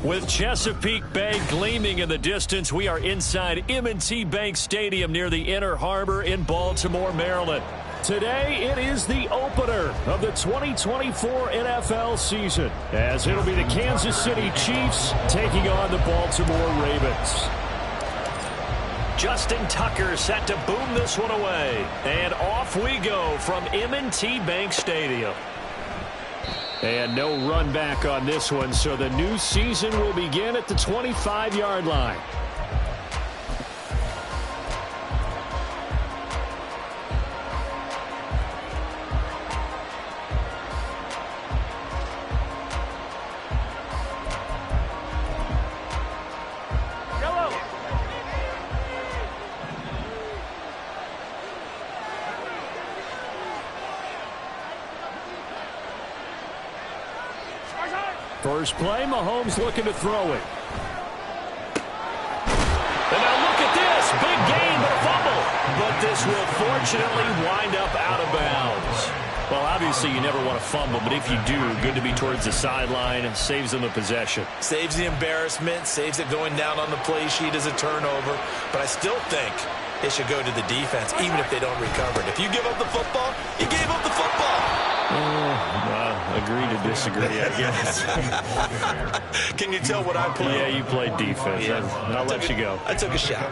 With Chesapeake Bay gleaming in the distance, we are inside M&T Bank Stadium near the Inner Harbor in Baltimore, Maryland. Today, it is the opener of the 2024 NFL season, as it'll be the Kansas City Chiefs taking on the Baltimore Ravens. Justin Tucker set to boom this one away, and off we go from M&T Bank Stadium. And no run back on this one, so the new season will begin at the 25-yard line. First play, Mahomes looking to throw it. And now look at this. Big gain, but a fumble. But this will fortunately wind up out of bounds. Well, obviously you never want to fumble, but if you do, good to be towards the sideline. Saves them the possession. Saves the embarrassment, saves it going down on the play sheet as a turnover. But I still think it should go to the defense, even if they don't recover it. If you give up the football, you gave up the football. Well, agree to disagree, I guess. Can you tell what I played? Yeah, you played defense. Yeah. I'll let you go. I took a shot.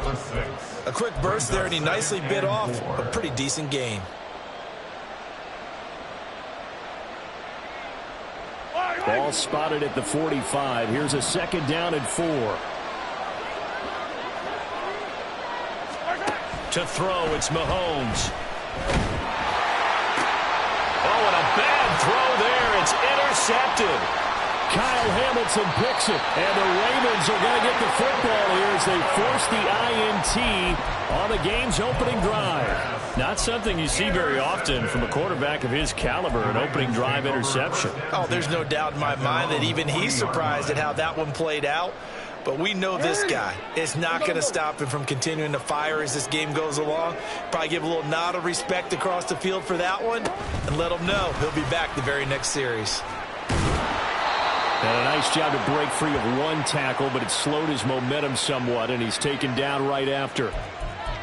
A quick burst there, and he nicely bit off a pretty decent gain. Ball spotted at the 45. Here's a second down and 4. To throw, it's Mahomes. Oh, and a bad throw there. It's intercepted. Kyle Hamilton picks it, and the Ravens are going to get the football here as they force the INT on the game's opening drive. Not something you see very often from a quarterback of his caliber, an opening drive interception. Oh, there's no doubt in my mind that even he's surprised at how that one played out. But we know this guy is not going to stop him from continuing to fire as this game goes along. Probably give a little nod of respect across the field for that one and let him know he'll be back the very next series. And a nice job to break free of one tackle, but it slowed his momentum somewhat, and he's taken down right after.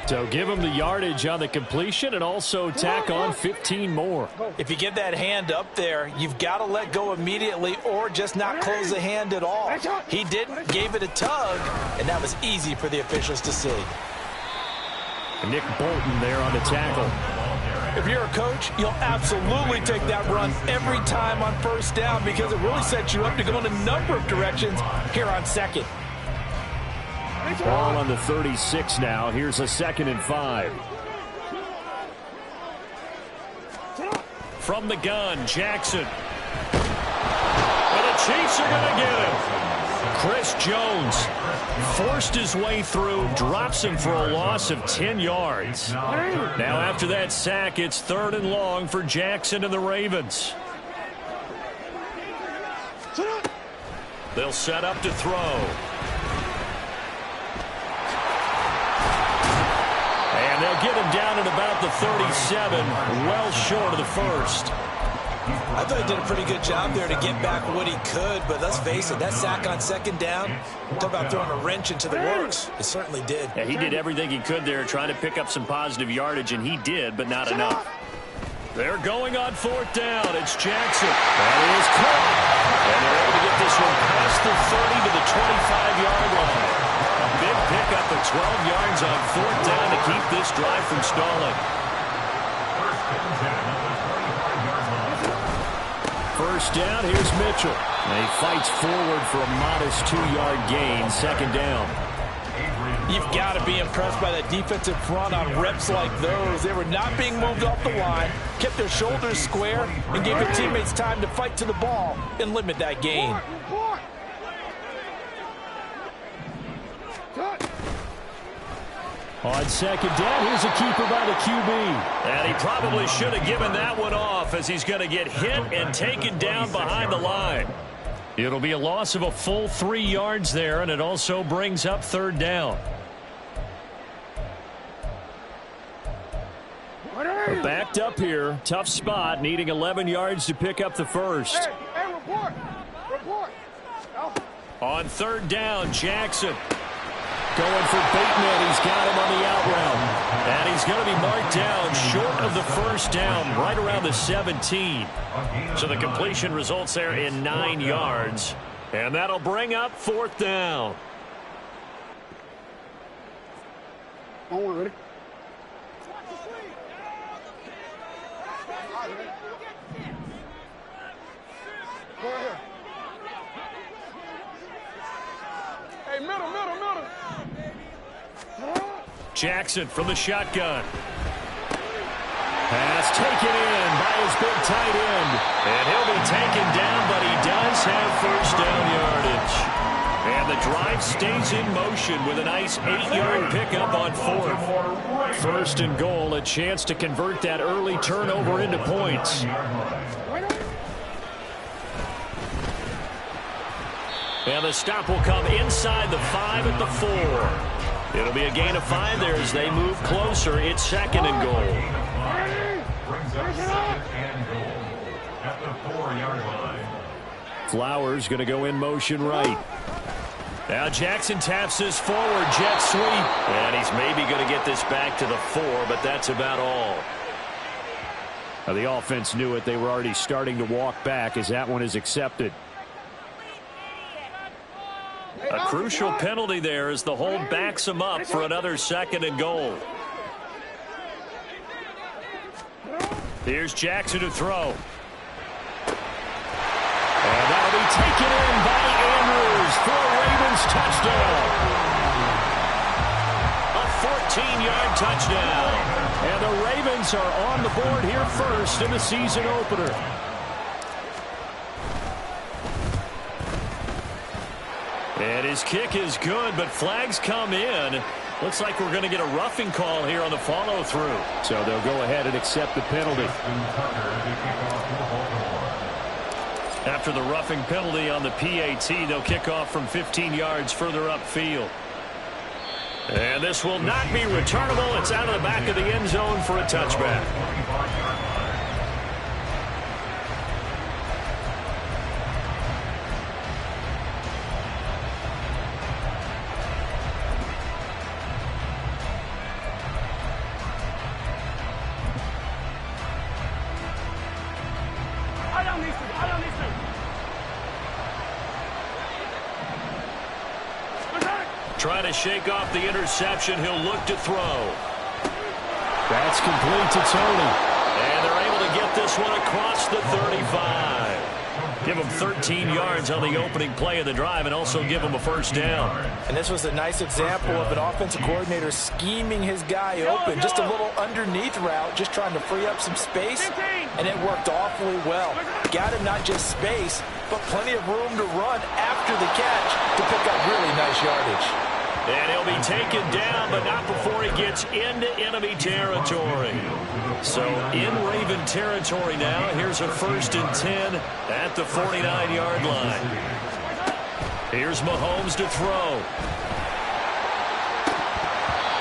So give him the yardage on the completion and also tack on 15 more. If you get that hand up there, you've got to let go immediately or just not close the hand at all. He didn't, gave it a tug, and that was easy for the officials to see. Nick Bolton there on the tackle. If you're a coach, you'll absolutely take that run every time on first down because it really sets you up to go in a number of directions here on second. Ball on the 36 now. Here's a 2nd and 5. From the gun, Jackson. And the Chiefs are going to get him. Chris Jones forced his way through, drops him for a loss of 10 yards. Now after that sack, it's 3rd and long for Jackson and the Ravens. They'll set up to throw. And they'll get him down at about the 37, well short of the first. I thought he did a pretty good job there to get back what he could, but let's face it, that sack on 2nd down, talk about throwing a wrench into the works. It certainly did. Yeah, he did everything he could there, trying to pick up some positive yardage, and he did, but not enough. They're going on 4th down. It's Jackson. That is caught. And they're able to get this one past the 30 to the 25-yard line. A big pickup of 12 yards on 4th down to keep this drive from stalling. First down, here's Mitchell. And he fights forward for a modest 2-yard gain, 2nd down. You've got to be impressed by that defensive front on reps like those. They were not being moved off the line, kept their shoulders square, and gave their teammates time to fight to the ball and limit that gain. On second down, here's a keeper by the QB. And he probably should have given that one off, as he's going to get hit and taken down behind the line. It'll be a loss of a full 3 yards there, and it also brings up third down. We're backed up here. Tough spot, needing 11 yards to pick up the first. Hey, report. On third down, Jackson going for Bateman. He's got him on the out route. And he's going to be marked down short of the first down, right around the 17. So the completion results there in 9 yards. And that'll bring up fourth down. Ready? Go ahead. Hey, middle. Jackson from the shotgun. Pass taken in by his big tight end. And he'll be taken down, but he does have first down yardage. And the drive stays in motion with a nice 8-yard pickup on fourth. First and goal, a chance to convert that early turnover into points. And the stop will come inside the 5 at the 4. It'll be a gain of 5 there as they move closer. It's second and goal. Brings up second and goal at the 4-yard line. Flowers going to go in motion right. Now Jackson taps this forward, jet sweep. And he's maybe going to get this back to the 4, but that's about all. Now the offense knew it. They were already starting to walk back as that one is accepted. A crucial penalty there as the hold backs him up for another second and goal. Here's Jackson to throw. And that'll be taken in by Andrews for a Ravens touchdown. A 14-yard touchdown. And the Ravens are on the board here first in the season opener. And his kick is good, but flags come in. Looks like we're going to get a roughing call here on the follow-through. So they'll go ahead and accept the penalty. After the roughing penalty on the PAT, they'll kick off from 15 yards further upfield. And this will not be returnable. It's out of the back of the end zone for a touchback. Trying to shake off the interception. He'll look to throw. That's complete to Tony. And they're able to get this one across the 35. Give him 13 yards on the opening play of the drive and also give him a first down. And this was a nice example of an offensive coordinator scheming his guy open. Just a little underneath route, just trying to free up some space, and it worked awfully well. Got him not just space, but plenty of room to run after the catch to pick up really nice yardage. And he'll be taken down, but not before he gets into enemy territory. So in Raven territory now. Here's a 1st and 10 at the 49-yard line. Here's Mahomes to throw.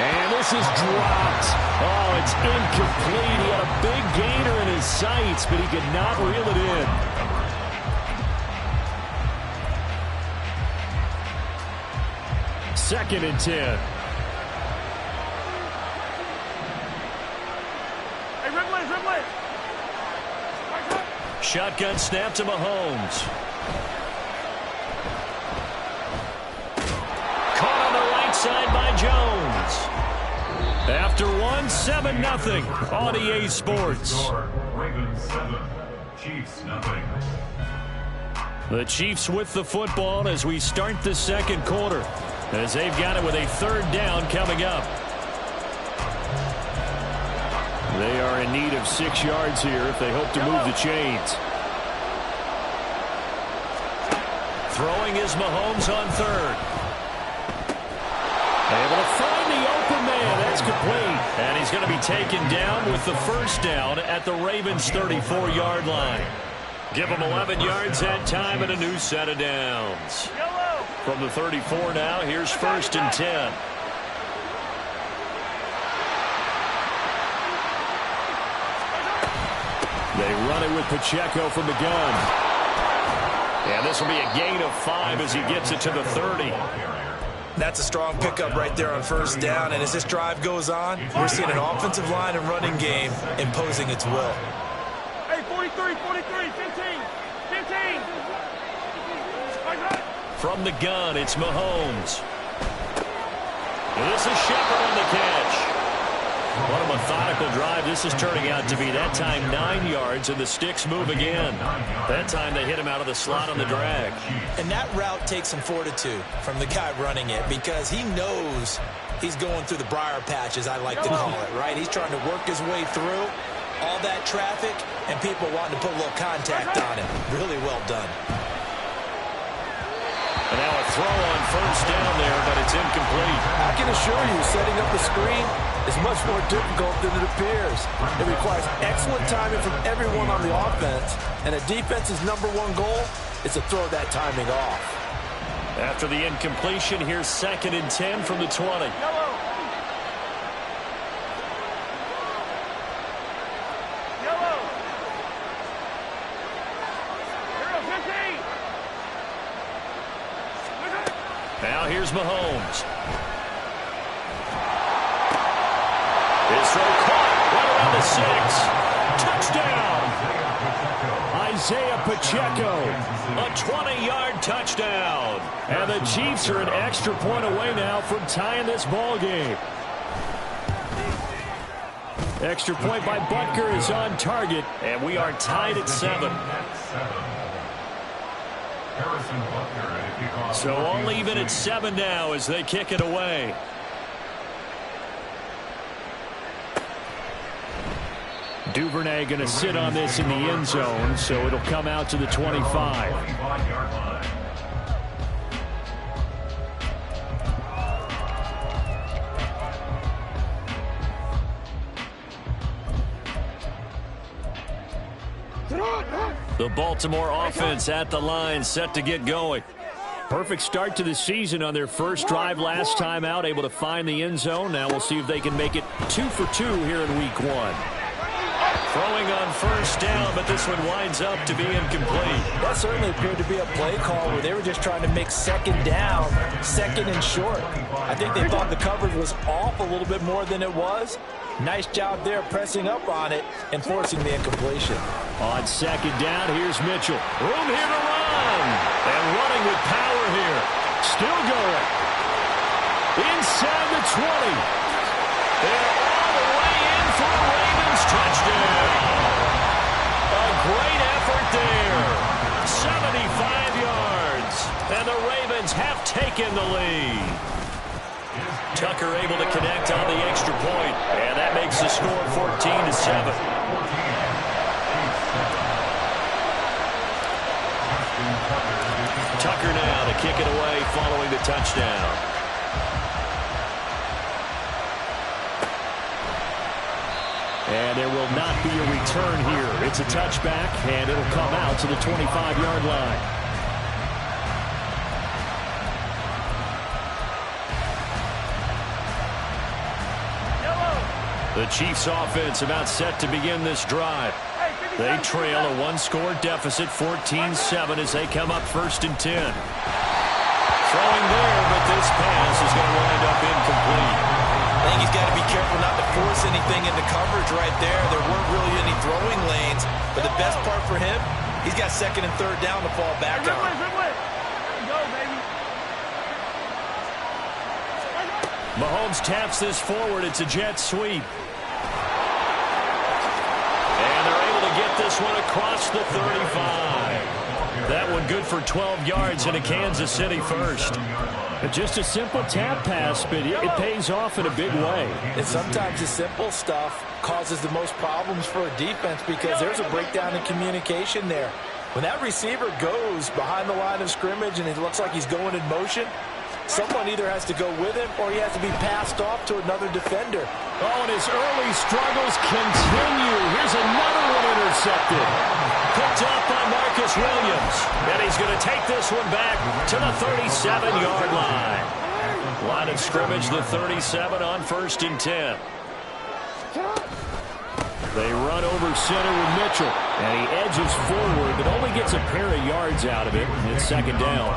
And this is dropped. Oh, it's incomplete. He had a big gainer in his sights, but he could not reel it in. Second and 10. Hey, Ridley. Shotgun snap to Mahomes. Caught on the right side by Jones. After one, 7-0 on EA Sports. Ravens 7, Chiefs nothing. The Chiefs with the football as we start the second quarter. as they've got it with a 3rd down coming up. They are in need of 6 yards here if they hope to move the chains. Throwing is Mahomes on 3rd. Able to find the open man. That's complete. And he's going to be taken down with the 1st down at the Ravens' 34-yard line. Give them 11 yards that time and a new set of downs. From the 34 now, here's 1st and 10. They run it with Pacheco from the gun. And this will be a gain of 5 as he gets it to the 30. That's a strong pickup right there on 1st down. And as this drive goes on, we're seeing an offensive line and running game imposing its will. Hey, 43, 15. From the gun, it's Mahomes. This is Shepard on the catch. What a methodical drive this is turning out to be. That time 9 yards, and the sticks move again. That time they hit him out of the slot on the drag. And that route takes some fortitude from the guy running it because he knows he's going through the briar patch, as I like to call it, right? He's trying to work his way through all that traffic and people wanting to put a little contact on him. Really well done. And now a throw on 1st down there, but it's incomplete. I can assure you, setting up the screen is much more difficult than it appears. It requires excellent timing from everyone on the offense, and a defense's #1 goal is to throw that timing off. After the incompletion, here's 2nd and 10 from the 20. Now here's Mahomes. His throw caught right around the 6. Touchdown. Isaiah Pacheco. A 20-yard touchdown. And the Chiefs are an extra point away now from tying this ball game. Extra point by Butker is on target, and we are tied at 7. So all even at 7 now as they kick it away. Duvernay going to sit on this in the end zone, so it'll come out to the 25. The Baltimore offense at the line, set to get going. Perfect start to the season on their first drive last time out, able to find the end zone. Now we'll see if they can make it 2 for 2 here in week 1. Throwing on 1st down, but this one winds up to be incomplete. That certainly appeared to be a play call where they were just trying to make 2nd down, 2nd and short. I think they thought the coverage was off a little bit more than it was. Nice job there pressing up on it and forcing the incompletion. On 2nd down, here's Mitchell. Room here to run. And running with power here. Still going. Inside the 20. They're all the way in for a Ravens touchdown. A great effort there. 75 yards. And the Ravens have taken the lead. Tucker able to connect on the extra point. And that makes the score 14-7. Tucker now to kick it away following the touchdown. And there will not be a return here. It's a touchback, and it'll come out to the 25-yard line. The Chiefs offense about set to begin this drive. They trail a 1-score deficit, 14-7, as they come up 1st and 10. Throwing there, but this pass is going to wind up incomplete. I think he's got to be careful not to force anything into coverage right there. There weren't really any throwing lanes, but the best part for him, he's got 2nd and 3rd down to fall back on. Mahomes taps this forward. It's a jet sweep. And they're able to get this one across the 35. That one good for 12 yards and a Kansas City first. Just a simple tap pass, but it pays off in a big way. And sometimes the simple stuff causes the most problems for a defense because there's a breakdown in communication there. When that receiver goes behind the line of scrimmage and it looks like he's going in motion, someone either has to go with him or he has to be passed off to another defender. Oh, and his early struggles continue. Here's another one intercepted. Picked up by Marcus Williams. And he's going to take this one back to the 37-yard line. Line of scrimmage, the 37 on 1st and 10. They run over center with Mitchell. And he edges forward, but only gets a pair of yards out of it. It's 2nd down.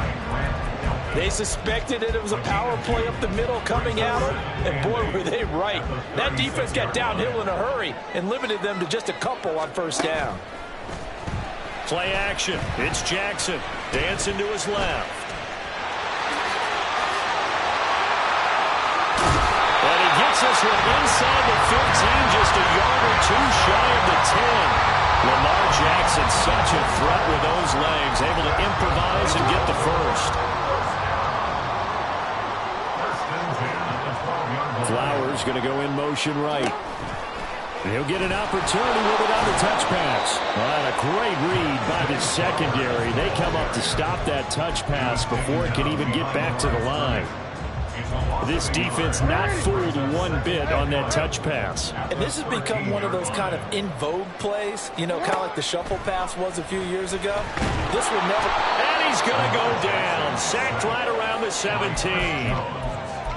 They suspected it was a power play up the middle coming at them, and boy, were they right. That defense got downhill in a hurry and limited them to just a couple on 1st down. Play action. It's Jackson. Dancing to his left. And he gets this one inside the 15, just a yard or two shy of the 10. Lamar Jackson, such a threat with those legs, able to improvise and get the first. Flowers going to go in motion right. He'll get an opportunity with it on the touch pass. Well, a great read by the secondary. They come up to stop that touch pass before it can even get back to the line. This defense not fooled one bit on that touch pass. And this has become one of those kind of in vogue plays, you know, kind of like the shuffle pass was a few years ago. This will never... And he's going to go down. Sacked right around the 17.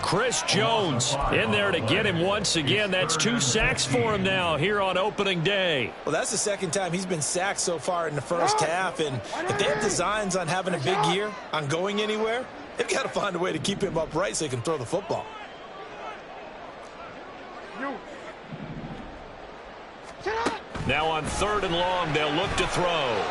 Chris Jones in there to get him once again. That's 2 sacks for him now here on opening day. Well, that's the 2nd time he's been sacked so far in the first half. And if they have designs on having a big year, on going anywhere, they've got to find a way to keep him upright so he can throw the football. Now on 3rd and long, they'll look to throw.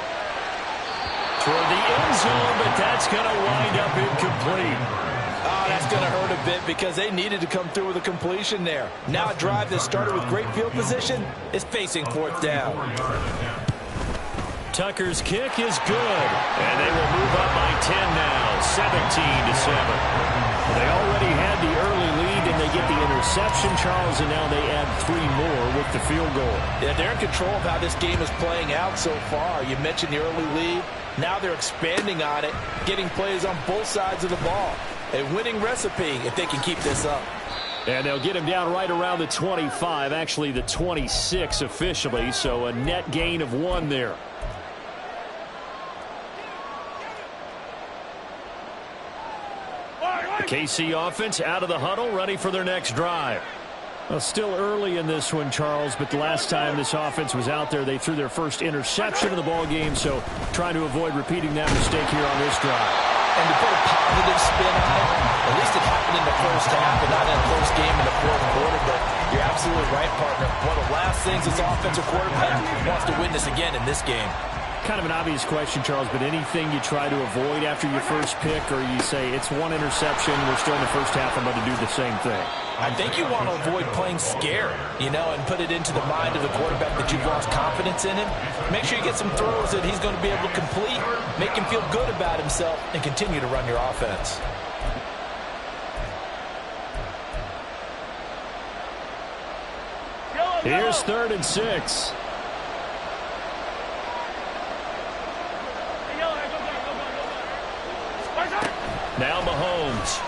Toward the end zone, but that's going to wind up incomplete. Oh, that's going to hurt a bit because they needed to come through with a completion there. Now a drive that started with great field position is facing 4th down. Tucker's kick is good, and they will move up by 10 now, 17-7. They already had the early lead, and they get the interception, Charles, and now they add 3 more with the field goal. Yeah, they're in control of how this game is playing out so far. You mentioned the early lead. Now they're expanding on it, getting plays on both sides of the ball. A winning recipe if they can keep this up. And they'll get him down right around the 25, actually the 26 officially, so a net gain of 1 there. The KC offense out of the huddle, ready for their next drive. Well, still early in this one, Charles, but the last time this offense was out there, they threw their first interception of the ball game, so trying to avoid repeating that mistake here on this drive. And to put a positive spin on it, at least it happened in the first half and not in a close game in the 4th quarter, but you're absolutely right, partner. One of the last things this offensive quarterback wants to witness again in this game. Kind of an obvious question, Charles, but anything you try to avoid after your first pick, or you say it's 1 interception, we're still in the first half, I'm going to do the same thing? I think you want to avoid playing scared, you know, and put it into the mind of the quarterback that you've lost confidence in him. Make sure you get some throws that he's going to be able to complete, make him feel good about himself, and continue to run your offense. Here's 3rd and 6. Now Mahomes.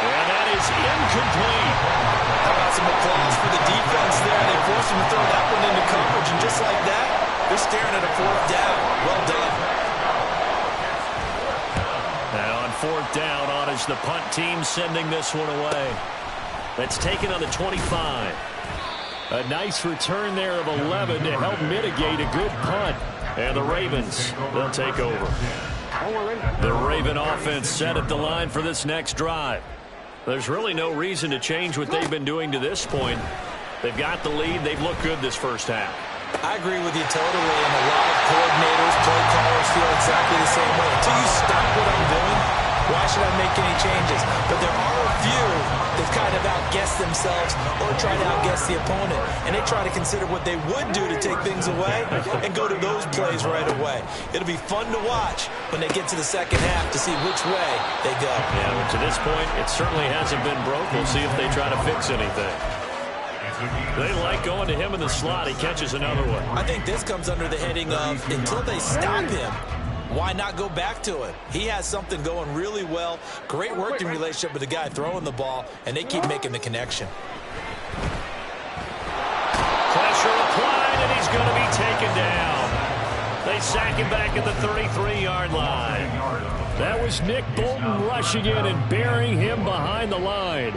And that is incomplete. How about some applause for the defense there? They forced him to throw that one into coverage, and just like that, they're staring at a 4th down. Well done. Now on 4th down, on is the punt team sending this one away. That's taken on the 25. A nice return there of 11 to help mitigate a good punt. And the Ravens, they'll take over. The Raven offense set at the line for this next drive. There's really no reason to change what they've been doing to this point. They've got the lead. They've looked good this first half. I agree with you totally, and a lot of coordinators, play callers feel exactly the same way. Until you stop what I'm doing, Why should I make any changes? But there are a few that kind of outguess themselves or try to outguess the opponent. And they try to consider what they would do to take things away and go to those plays right away. It'll be fun to watch when they get to the second half to see which way they go. Yeah, but to this point, it certainly hasn't been broke. We'll see if they try to fix anything. They like going to him in the slot. He catches another one. I think this comes under the heading of until they stop him, why not go back to it? He has something going really well. Great working relationship with the guy throwing the ball, and they keep making the connection. Pressure applied, and he's going to be taken down. They sack him back at the 33-yard line. That was Nick Bolton rushing in and burying him behind the line.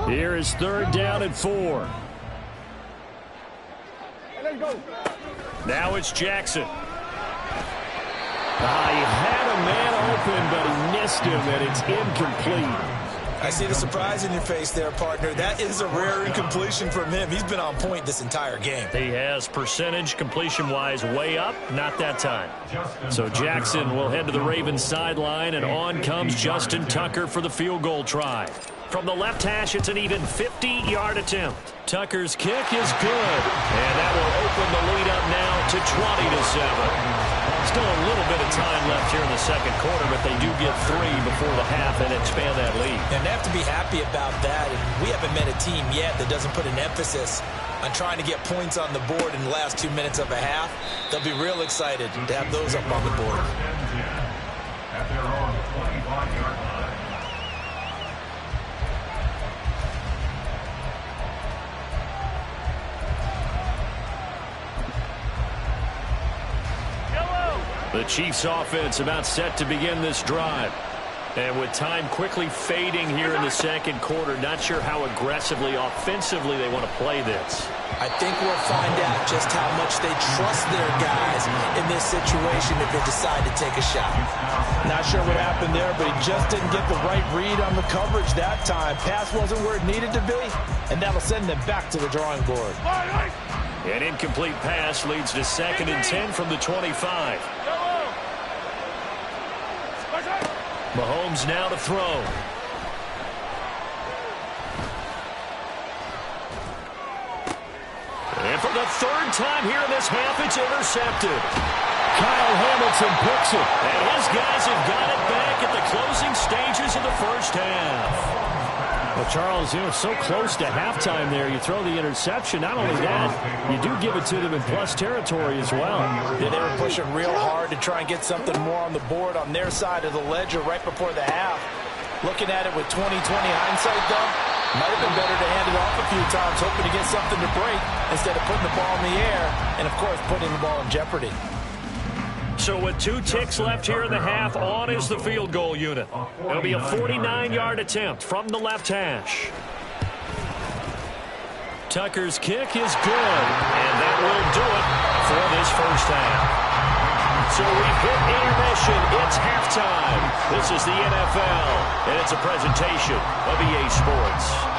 Here is 3rd down and 4. Now it's Jackson. He had a man open, but he missed him, and it's incomplete. I see the surprise in your face there, partner. That is a rare incompletion from him. He's been on point this entire game. He has percentage completion-wise way up, not that time. So Jackson will head to the Ravens sideline, and on comes Justin Tucker for the field goal try. From the left hash, it's an even 50-yard attempt. Tucker's kick is good, and that will open the lead up now to 20-7. Still a little bit of time left here in the second quarter, but they do get 3 before the half and expand that lead. And they have to be happy about that. And we haven't met a team yet that doesn't put an emphasis on trying to get points on the board in the last 2 minutes of a half. They'll be real excited to have those up on the board. At their own 25-yard line. The Chiefs offense about set to begin this drive. And with time quickly fading here in the second quarter, not sure how aggressively, offensively they want to play this. I think we'll find out just how much they trust their guys in this situation if they decide to take a shot. Not sure what happened there, but he just didn't get the right read on the coverage that time. Pass wasn't where it needed to be, and that'll send them back to the drawing board. An incomplete pass leads to 2nd and 10 from the 25. Mahomes now to throw. And for the 3rd time here in this half, it's intercepted. Kyle Hamilton picks it. And his guys have got it back at the closing stages of the first half. Well, Charles, so close to halftime there. You throw the interception. Not only that, you do give it to them in plus territory as well. Yeah, they were pushing real hard to try and get something more on the board on their side of the ledger right before the half. Looking at it with 20/20 hindsight, though, might have been better to hand it off a few times, hoping to get something to break instead of putting the ball in the air and, of course, putting the ball in jeopardy. So with 2 ticks left here in the half, on is the field goal unit. It'll be a 49-yard attempt from the left hash. Tucker's kick is good, and that will do it for this first half. So we've hit intermission. It's halftime. This is the NFL, and it's a presentation of EA Sports.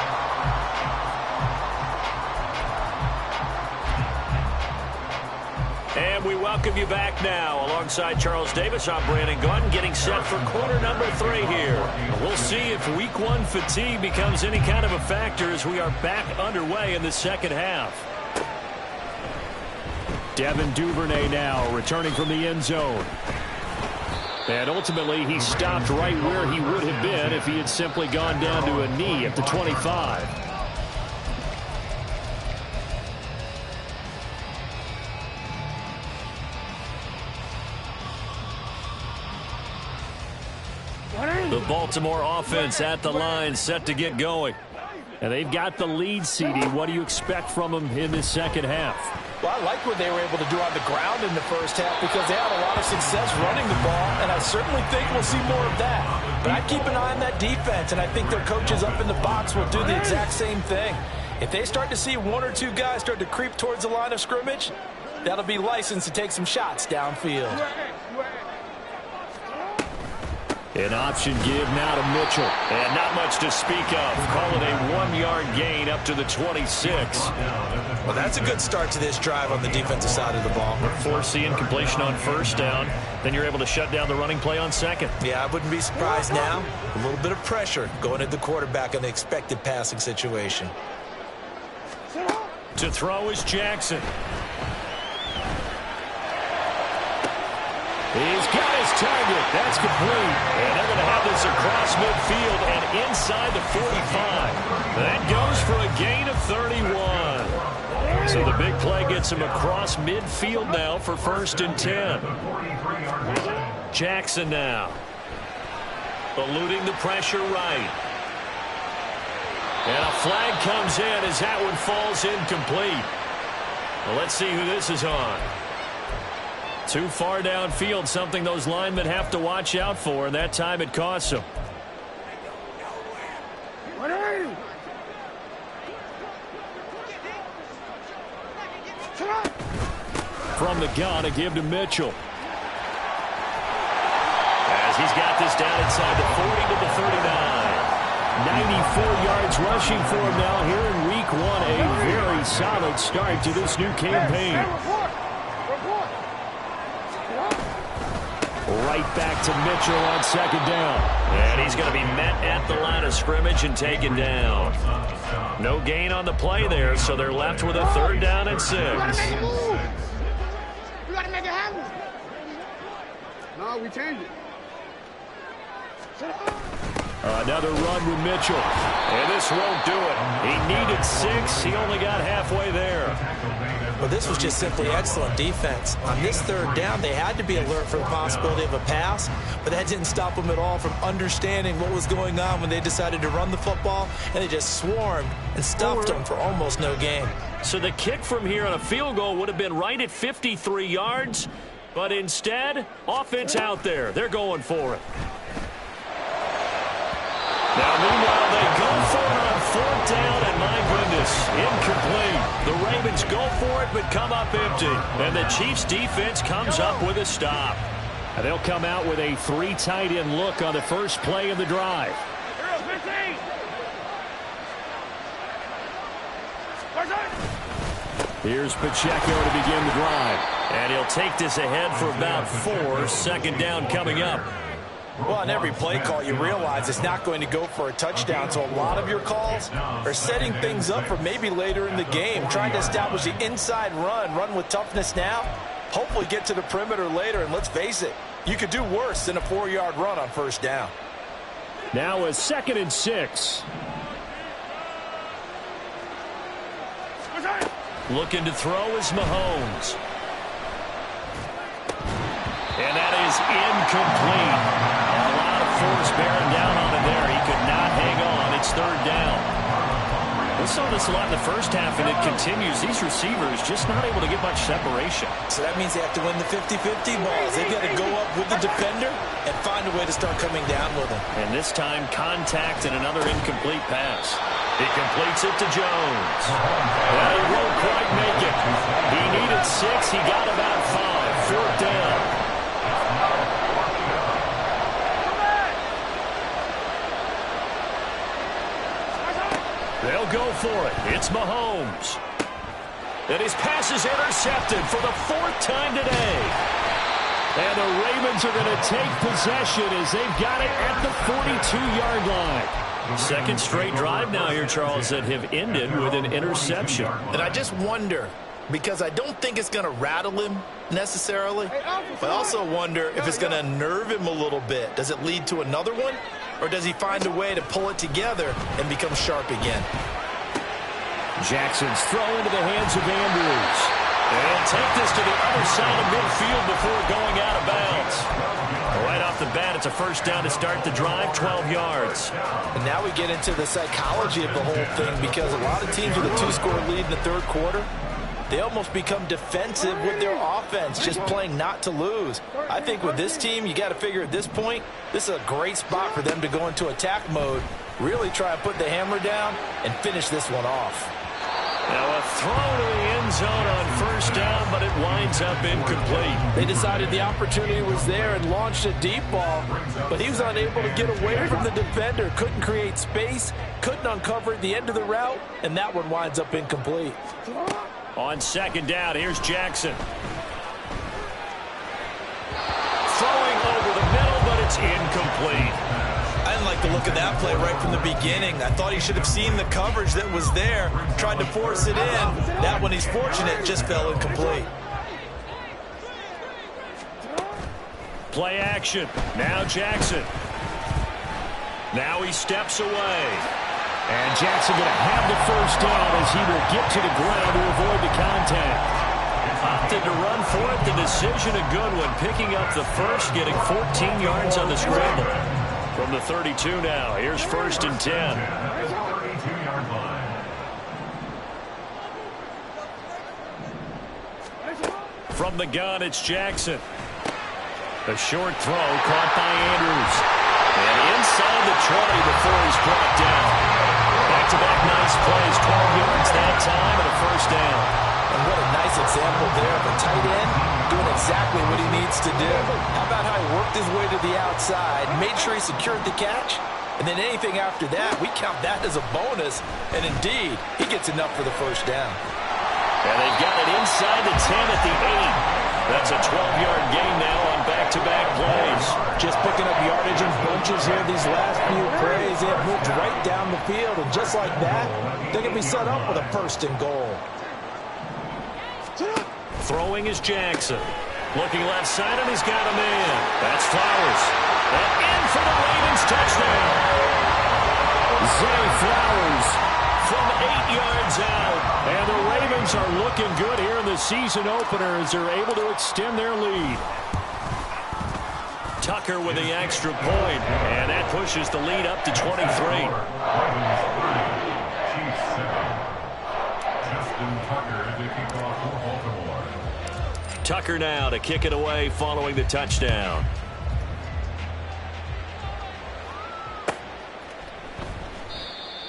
And we welcome you back now. Alongside Charles Davis, I'm Brandon Gaudin, getting set for quarter number 3 here. We'll see if week 1 fatigue becomes any kind of a factor as we are back underway in the second half. Devin Duvernay now returning from the end zone. And ultimately, he stopped right where he would have been if he had simply gone down to a knee at the 25. The Baltimore offense at the line, set to get going. And they've got the lead, CD. What do you expect from them in this second half? Well, I like what they were able to do on the ground in the first half because they had a lot of success running the ball, and I certainly think we'll see more of that. But I'd keep an eye on that defense, and I think their coaches up in the box will do the exact same thing. If they start to see 1 or 2 guys start to creep towards the line of scrimmage, that'll be licensed to take some shots downfield. An option give now to Mitchell. And not much to speak of. Call it a 1-yard gain up to the 26. Well, that's a good start to this drive on the defensive side of the ball. Force the incompletion on first down. Then you're able to shut down the running play on second. Yeah, I wouldn't be surprised now. A little bit of pressure going at the quarterback in the expected passing situation. To throw is Jackson. He's got his target. That's complete. And they're going to have this across midfield and inside the 45. That goes for a gain of 31. So the big play gets him across midfield now for 1st and 10. Jackson now. Eluding the pressure right. And a flag comes in as that one falls incomplete. Well, let's see who this is on. Too far downfield, something those linemen have to watch out for, and that time it costs them. From the gun, a give to Mitchell. As he's got this down inside the 40 to the 39. 94 yards rushing for him now here in week 1. A very solid start to this new campaign. Right back to Mitchell on 2nd down. And he's going to be met at the line of scrimmage and taken down. No gain on the play there, so they're left with a 3rd down and 6. You got to make it happen. No, we changed it. Another run with Mitchell. And this won't do it. He needed 6. He only got halfway there. Well, this was just simply excellent defense. On this 3rd down, they had to be alert for the possibility of a pass, but that didn't stop them at all from understanding what was going on when they decided to run the football, and they just swarmed and stuffed them for almost no gain. So the kick from here on a field goal would have been right at 53 yards, but instead, offense out there. They're going for it. Now, meanwhile, they go for it on 4th down, and my goodness, incomplete. The Ravens go for it, but come up empty. And the Chiefs' defense comes up with a stop. And they'll come out with a 3 tight end look on the first play of the drive. Here's Pacheco to begin the drive. And he'll take this ahead for about 4. 2nd down coming up. Well, on every play call, you realize it's not going to go for a touchdown. So a lot of your calls are setting things up for maybe later in the game, trying to establish the inside run with toughness now, hopefully get to the perimeter later. And let's face it, you could do worse than a 4-yard run on 1st down. Now a 2nd and 6. Looking to throw is Mahomes. And that is incomplete. A lot of force bearing down on him there. He could not hang on. It's 3rd down. We saw this a lot in the first half, and it continues. These receivers just not able to get much separation. So that means they have to win the 50-50 balls. They've got to go up with the defender and find a way to start coming down with him. And this time, contact and another incomplete pass. He completes it to Jones. Well, he won't quite make it. He needed 6. He got about 5. 4th down. They'll go for it. It's Mahomes. And his pass is intercepted for the 4th time today. And the Ravens are going to take possession as they've got it at the 42-yard line. 2nd straight drive now here, Charles, that have ended with an interception. And I just wonder, because I don't think it's going to rattle him necessarily, but I also wonder if it's going to nerve him a little bit. Does it lead to another one? Or does he find a way to pull it together and become sharp again? Jackson's throw into the hands of Andrews. And take this to the other side of midfield before going out of bounds. Right off the bat, it's a 1st down to start the drive, 12 yards. And now we get into the psychology of the whole thing, because a lot of teams with a 2-score lead in the 3rd quarter, they almost become defensive with their offense, just playing not to lose. I think with this team, you got to figure at this point, this is a great spot for them to go into attack mode, really try and put the hammer down and finish this one off. Now a throw to the end zone on first down, but it winds up incomplete. They decided the opportunity was there and launched a deep ball, but he was unable to get away from the defender. Couldn't create space, couldn't uncover the end of the route, and that one winds up incomplete. On second down, here's Jackson. Throwing over the middle, but it's incomplete. I didn't like the look of that play right from the beginning. I thought he should have seen the coverage that was there, tried to force it in. That one, he's fortunate, just fell incomplete. Play action. Now Jackson. Now he steps away. And Jackson going to have the first down as he will get to the ground to avoid the contact. Opted to run for it. The decision a good one. Picking up the first, getting 14 yards on the scramble. From the 32 now. Here's first and 10. From the gun, it's Jackson. A short throw caught by Andrews. And inside the 20 before he's brought down. Back-to-back nice plays. 12 yards that time and a first down. And what a nice example there of a tight end doing exactly what he needs to do. How about how he worked his way to the outside, made sure he secured the catch, and then anything after that, we count that as a bonus. And indeed, he gets enough for the first down. And they've got it inside the 10 at the 8. That's a 12-yard gain now on back-to-back plays. Just picking up yardage in bunches here these last few plays. They have moved right down the field, and just like that, they can be set up with a first and goal. Throwing is Jackson. Looking left side, and he's got a man. That's Flowers. And in for the Ravens touchdown. Zay Flowers from 8 yards out. And the Ravens are looking good here in the season opener as they're able to extend their lead. Tucker with the extra point, and that pushes the lead up to 23. Tucker now to kick it away following the touchdown.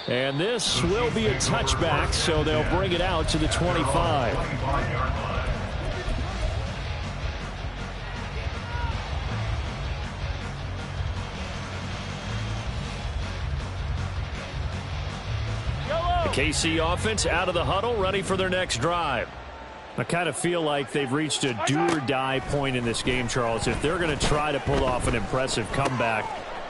And this will be a touchback, so they'll bring it out to the 25. The KC offense out of the huddle, ready for their next drive. I kind of feel like they've reached a do-or-die point in this game, Charles. If they're going to try to pull off an impressive comeback,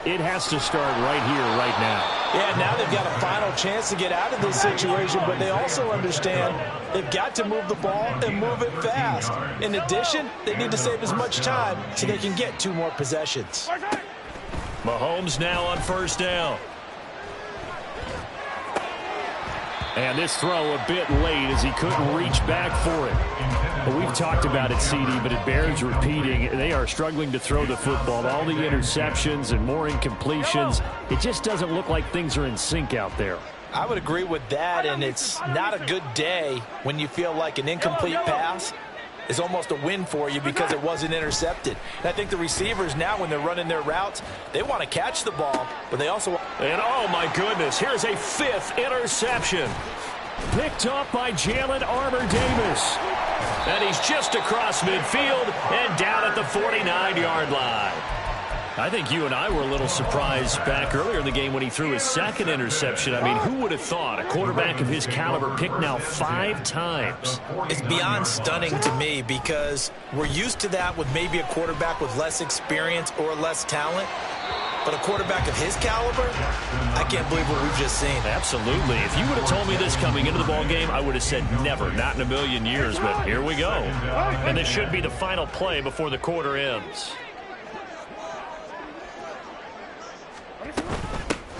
it has to start right here, right now. Yeah, now they've got a final chance to get out of this situation, but they also understand they've got to move the ball and move it fast. In addition, they need to save as much time so they can get 2 more possessions. Mahomes now on first down. And this throw a bit late as he couldn't reach back for it. But we've talked about it, CD, but it bears repeating. They are struggling to throw the football. All the interceptions and more incompletions. It just doesn't look like things are in sync out there. I would agree with that, and it's not a good day when you feel like an incomplete pass is almost a win for you because it wasn't intercepted. And I think the receivers now, when they're running their routes, they want to catch the ball, but they also... And oh my goodness, here's a 5th interception. Picked off by Jalen Armour-Davis. And he's just across midfield and down at the 49-yard line. I think you and I were a little surprised back earlier in the game when he threw his 2nd interception. I mean, who would have thought a quarterback of his caliber picked now 5 times? It's beyond stunning to me because we're used to that with maybe a quarterback with less experience or less talent. But a quarterback of his caliber, I can't believe what we've just seen. Absolutely. If you would have told me this coming into the ball game, I would have said never, not in a million years. But here we go. And this should be the final play before the quarter ends.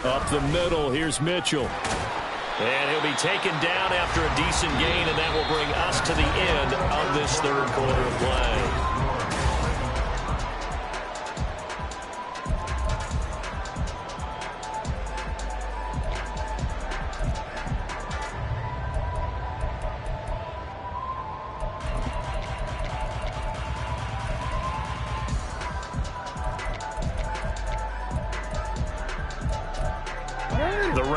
Up the middle, here's Mitchell. And he'll be taken down after a decent gain, and that will bring us to the end of this 3rd quarter of play.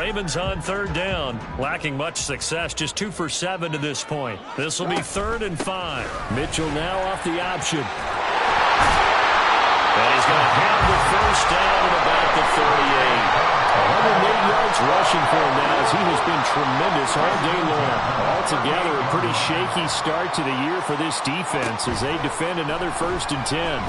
Ravens on third down. Lacking much success, just 2 for 7 to this point. This will be 3rd and 5. Mitchell now off the option. And he's going to have the first down at about the 38. 108 yards rushing for him now as he has been tremendous all day long. Altogether, a pretty shaky start to the year for this defense as they defend another 1st and 10.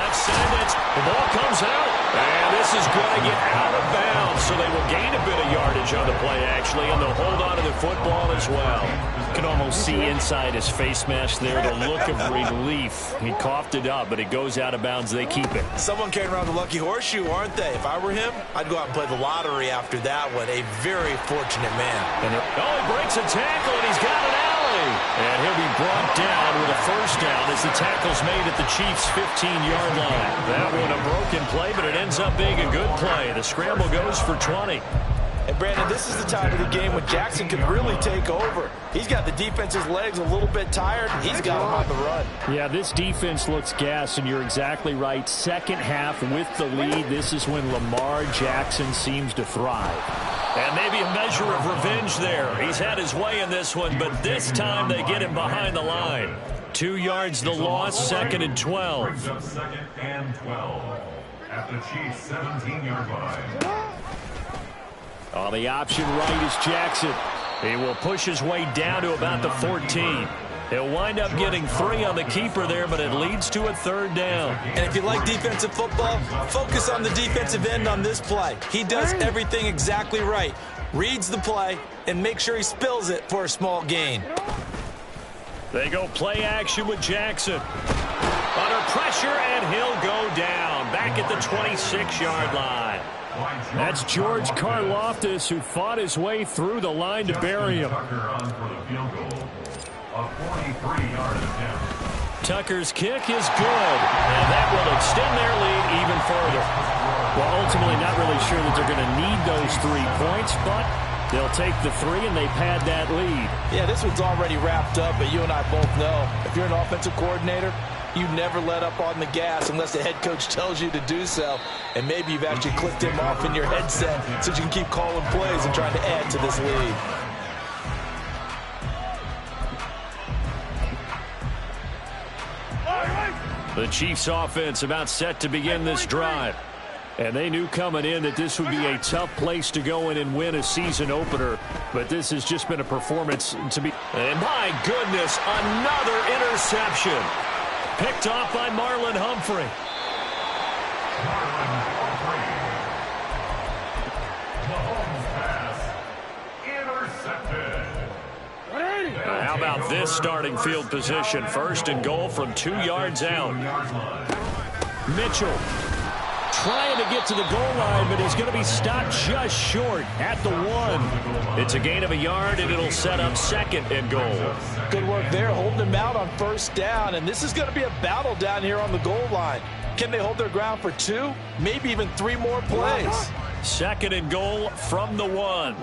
Left side, the ball comes out. And this is going to get out of bounds, so they will gain a bit of yardage on the play, actually, and they'll hold on to the football as well. You can almost see inside his face mask there the look of relief. He coughed it up, but it goes out of bounds. They keep it. Someone came around the lucky horseshoe, aren't they? If I were him, I'd go out and play the lottery after that one. A very fortunate man. And he breaks a tackle, and he's got an alley. And he'll be brought down with a first down as the tackle's made at the Chiefs' 15-yard line. That one a broken play, but it ends up being a good play. The scramble goes for 20. And, Brandon, this is the time of the game when Jackson can really take over. He's got the defense's legs a little bit tired. He's got him on the run. Yeah, this defense looks gassed, and you're exactly right. Second half with the lead, this is when Lamar Jackson seems to thrive. And maybe a measure of revenge there. He's had his way in this one, but this time they get him behind the line. 2 yards the loss, 2nd and 12. Brings up 2nd and 12 at the Chiefs' 17-yard line. On the option right is Jackson. He will push his way down to about the 14. He'll wind up getting 3 on the keeper there, but it leads to a 3rd down. And if you like defensive football, focus on the defensive end on this play. He does everything exactly right. Reads the play and makes sure he spills it for a small gain. They go play action with Jackson. Under pressure, and he'll go down. Back at the 26-yard line. That's George Karlaftis, who fought his way through the line to bury him. Tucker's kick is good, and that will extend their lead even further. Well, ultimately not really sure that they're going to need those 3 points, but they'll take the 3 and they pad that lead. Yeah, this one's already wrapped up, but you and I both know if you're an offensive coordinator, you never let up on the gas unless the head coach tells you to do so. And maybe you've actually clicked him off in your headset so you can keep calling plays and trying to add to this lead. The Chiefs offense about set to begin this drive. And they knew coming in that this would be a tough place to go in and win a season opener. But this has just been a performance to be. And my goodness, another interception. Picked off by Marlon Humphrey. How about this starting field position? 1st and goal from 2 yards out. Mitchell trying to get to the goal line, but is going to be stopped just short at the 1. It's a gain of a yard, and it'll set up 2nd and goal. Good work there, holding him out on 1st down, and this is going to be a battle down here on the goal line. Can they hold their ground for 2, maybe even 3 more plays? 2nd and goal from the 1.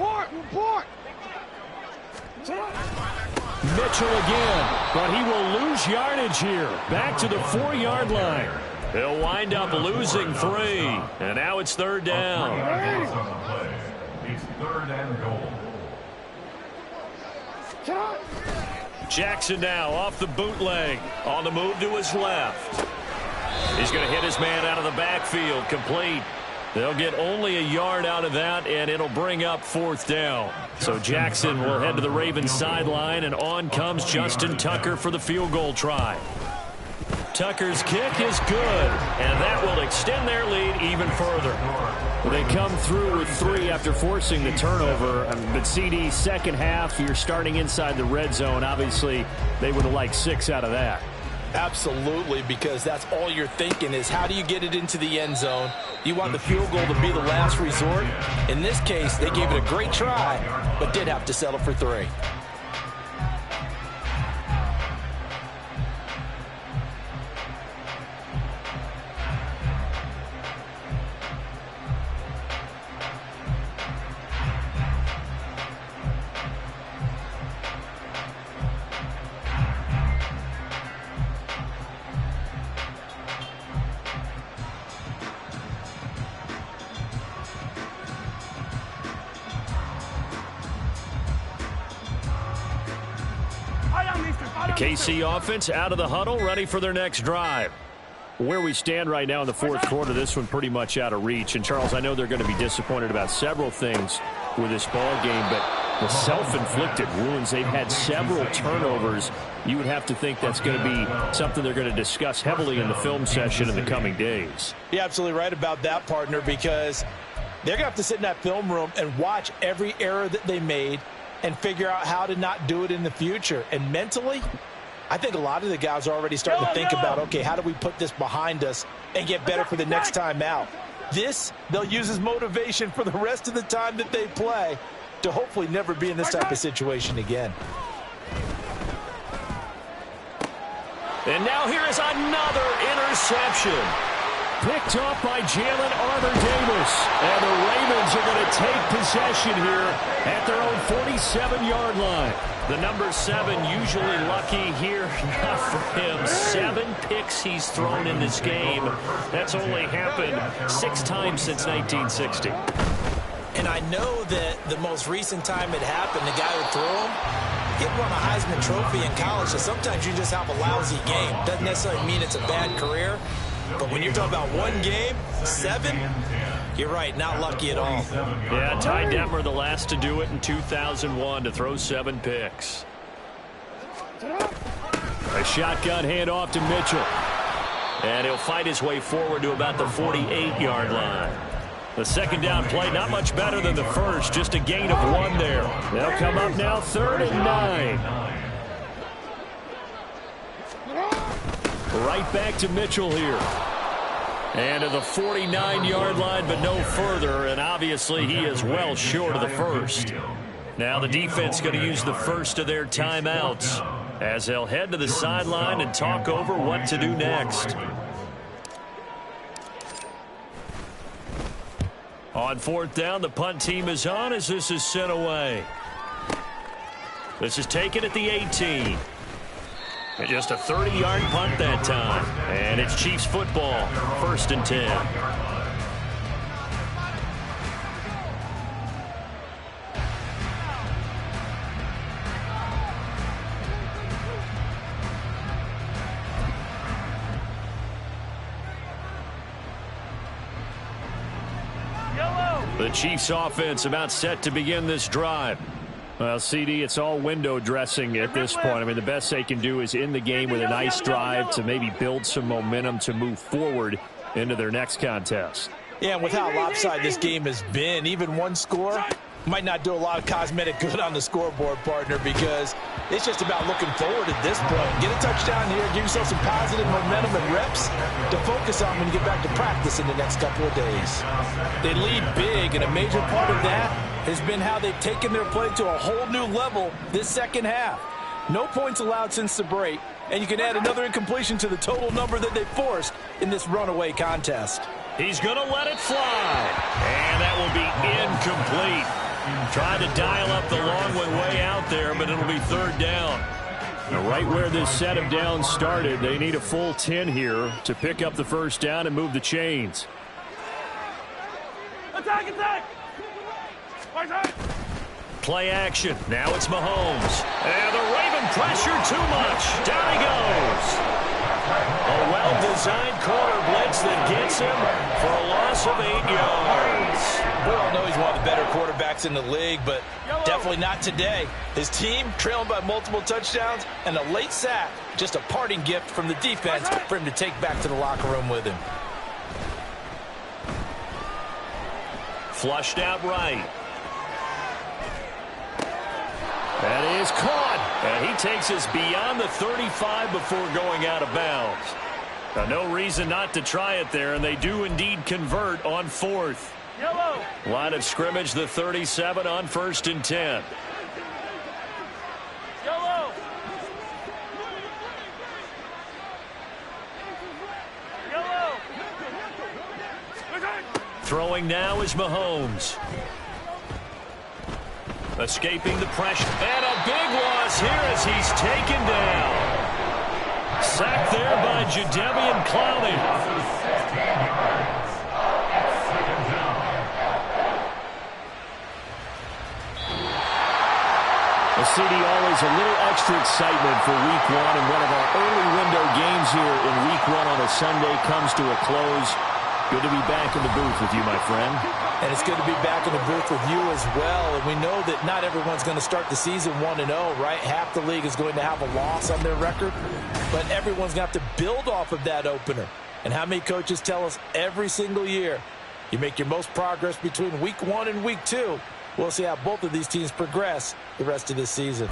Mitchell again, but he will lose yardage here. Back to the 4-yard line. He'll wind up losing 3, and now it's 3rd down. It's 3rd and goal. Jackson now off the bootleg, on the move to his left. He's going to hit his man out of the backfield, complete. They'll get only a yard out of that, and it'll bring up 4th down. So Jackson will head to the Ravens sideline, and on comes Justin Tucker for the field goal try. Tucker's kick is good, and that will extend their lead even further. They come through with 3 after forcing the turnover. But CD, second half, you're starting inside the red zone. Obviously, they would have liked 6 out of that. Absolutely, because that's all you're thinking is how do you get it into the end zone? You want the field goal to be the last resort. In this case, they gave it a great try, but did have to settle for 3. The KC offense out of the huddle, ready for their next drive. Where we stand right now in the fourth quarter, this one pretty much out of reach. And, Charles, I know they're going to be disappointed about several things with this ball game, but the self-inflicted wounds, they've had several turnovers. You would have to think that's going to be something they're going to discuss heavily in the film session in the coming days. You're absolutely right about that, partner, because they're going to have to sit in that film room and watch every error that they made and figure out how to not do it in the future. And mentally, I think a lot of the guys are already starting to think about, okay, how do we put this behind us and get better for the next time out? This, they'll use as motivation for the rest of the time that they play to hopefully never be in this type of situation again. And now here is another interception. Picked off by Jalen Armour-Davis. And the Ravens are going to take possession here at their own 47-yard line. The number 7 usually lucky here. Not for him. 7 picks he's thrown in this game. That's only happened 6 times since 1960. And I know that the most recent time it happened, the guy who threw him, he won a Heisman Trophy in college, so sometimes you just have a lousy game. Doesn't necessarily mean it's a bad career. But when you're talking about one game, 7, you're right, not lucky at all. Yeah, Ty Detmer, the last to do it in 2001, to throw 7 picks. A shotgun handoff to Mitchell. And he'll fight his way forward to about the 48-yard line. The second down play, not much better than the first, just a gain of 1 there. They'll come up now 3rd and 9. Right back to Mitchell here. And to the 49-yard line, but no further. And obviously he is well short of the first. Now the defense going to use the first of their timeouts as they'll head to the sideline and talk over what to do next. On 4th down, the punt team is on as this is sent away. This is taken at the 18. And just a 30-yard punt that time. And it's Chiefs football, 1st and 10. The Chiefs offense about set to begin this drive. Well, CD, it's all window dressing at this point. I mean, the best they can do is in the game with a nice drive to maybe build some momentum to move forward into their next contest. Yeah, and with how lopsided this game has been, even one score might not do a lot of cosmetic good on the scoreboard, partner, because it's just about looking forward at this point. Get a touchdown here, give yourself some positive momentum and reps to focus on when you get back to practice in the next couple of days. They lead big, and a major part of that has been how they've taken their play to a whole new level this second half. No points allowed since the break, and you can add another incompletion to the total number that they forced in this runaway contest. He's going to let it fly, and that will be incomplete. Tried to dial up the long way out there, but it'll be 3rd down. Now, right where this set of downs started, they need a full 10 here to pick up the 1st down and move the chains. Attack, attack! Play action. Now it's Mahomes. And the Raven pressure too much. Down he goes. A well-designed corner blitz that gets him for a loss of 8 yards. We all know he's one of the better quarterbacks in the league, but definitely not today. His team trailing by multiple touchdowns and a late sack. Just a parting gift from the defense for him to take back to the locker room with him. Flushed out right. That is caught. And he takes us beyond the 35 before going out of bounds. Now, no reason not to try it there, and they do indeed convert on 4th. Yellow. Line of scrimmage, the 37 on 1st and 10. Yellow. Yellow. Throwing now is Mahomes. Escaping the pressure. And a big loss here as he's taken down. Sacked there by Jadeveon Clowney. Well, CD, always a little extra excitement for Week 1, and one of our early window games here in Week 1 on a Sunday comes to a close. Good to be back in the booth with you, my friend. And it's good to be back in the booth with you as well. And we know that not everyone's going to start the season 1-0, right? Half the league is going to have a loss on their record, but everyone's going to have to build off of that opener. And how many coaches tell us every single year, you make your most progress between Week 1 and Week 2. We'll see how both of these teams progress the rest of this season.